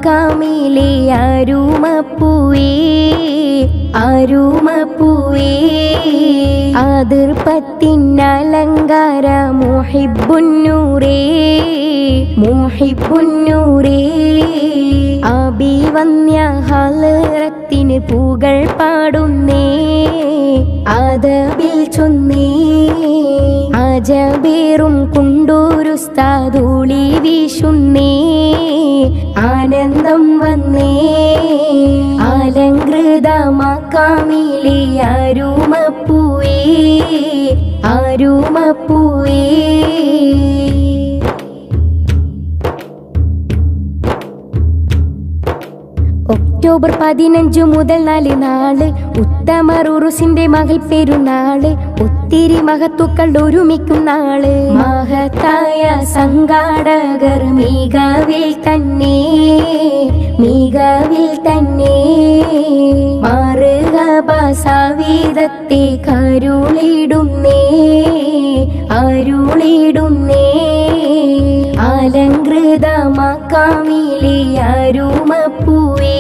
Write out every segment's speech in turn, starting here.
മക്കാമിലെ അരുമപ്പൂവേ അരുമപ്പൂവേ അതിർപ്പത്തിനലങ്കാര മുഹിബ്ബുന്നൂറേ മുഹിബ്ബുന്നൂറേ അഭിവന്യ ഹളറത്തിന് പൂകൾ പാടുന്നേ അതബിൽ ചൊന്നേ അജബേറും കുണ്ടൂരുസ്താദൂളി വീശുന്നേ ആനന്ദം വന്നേ അലങ്കൃത മക്കാമിലെ അരുമപ്പൂവേ അരുമപ്പൂവേ ഒക്ടോബർ 15 മുതൽ 4 നാള് ഉത്തമർ ഉറുസിന്റെ മകൾ പെരുന്നാള് ഒത്തിരി മഹത്തുക്കൾ ഒരുമിക്കും നാള് മഹത്തായ സംഘാടകർ മികവിൽ തന്നെ മാറുകീതത്തെ കരുളിടുന്നേ അരുളിടുന്നേ അലങ്കൃത മക്കാമിലെ അരുമപ്പൂവേ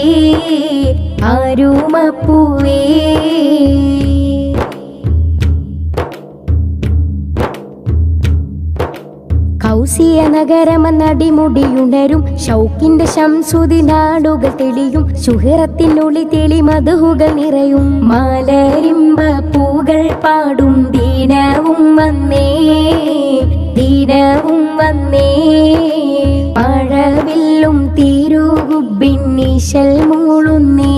അരുമപ്പൂവേ കൗസിയ നഗരമെന്നടിമുടിയുണരും ഷൗക്കിന്റെ ശംസുതി നാടുകൾ തെളിയും ശുഹറത്തിനുള്ളി തെളി മധുഹുകൾ നിറയും മലരിമ്പ പൂകൾ പാടും ദിനവും വന്നേ മഴവില്ലും തിരുഗുബിൻ ഈശൽ മൂളുന്നേ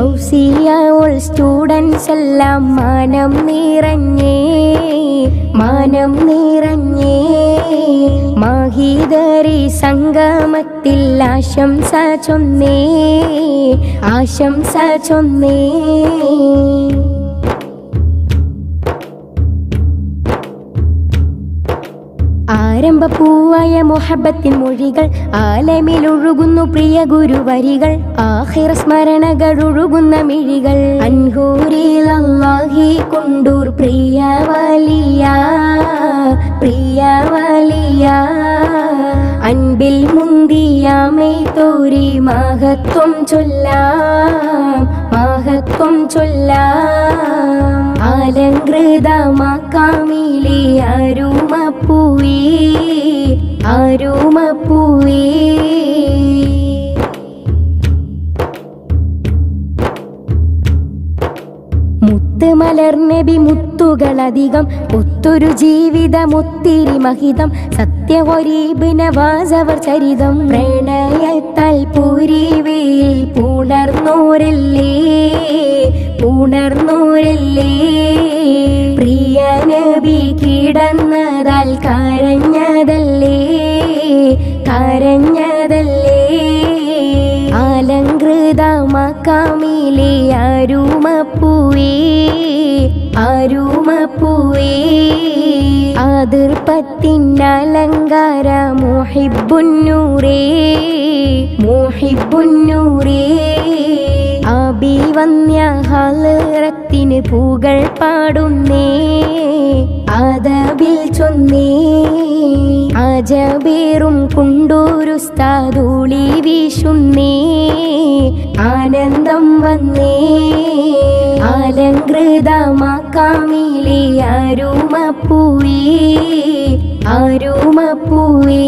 ഔസിയാൾ സ്റ്റുഡൻസ് എല്ലാം മാനം നിറഞ്ഞേ മാഹിദരി സംഗമത്തിൽ ആശംസ ചൊന്നേ ആരംഭപ്പൂവായ മുഹബത്തിൻ മൊഴികൾ ആലമിലൊഴുകുന്നു പ്രിയ ഗുരുവരികൾ ആഖിറ സ്മരണകൾ ഒഴുകുന്ന മിഴികൾ അൻഹൂരിലല്ലാഹി കുണ്ടൂർ പ്രിയ വലിയ അൻപിൽ മുന്തിയാമേ തോരി മഹത്വം ചൊല്ലാം അലങ്കൃത മക്കാമിലെ അരുമപ്പൂവേ മുത്ത് മലർനബി മുത്തുകളധികം ഒത്തൊരു ജീവിതമൊത്തിരി മഹിതം സത്യവരീബ് നവാസവർ ചരിതം പ്രണയത്താൽ പൂരിവേൽ പുണർന്നോരല്ലേ പ്രിയ നബി കിടന്നതാൽ കരഞ്ഞതല്ലേ അലങ്കൃത മക്കാമിലെ അരുമപ്പൂവേ അതിർപ്പത്തിനലങ്കാര മുഹിബ്ബുന്നൂറേ അഭിവന്യ ഹളറത്തിന് പൂകൾ പാടുന്നേ അതബിൽ ചൊന്നേ അജബേറും കുണ്ടൂരുസ്താദൂളി വീശുന്നേ ആനന്ദം വന്നേ അലങ്കൃത മക്കാമിലെ അരുമപ്പൂവേ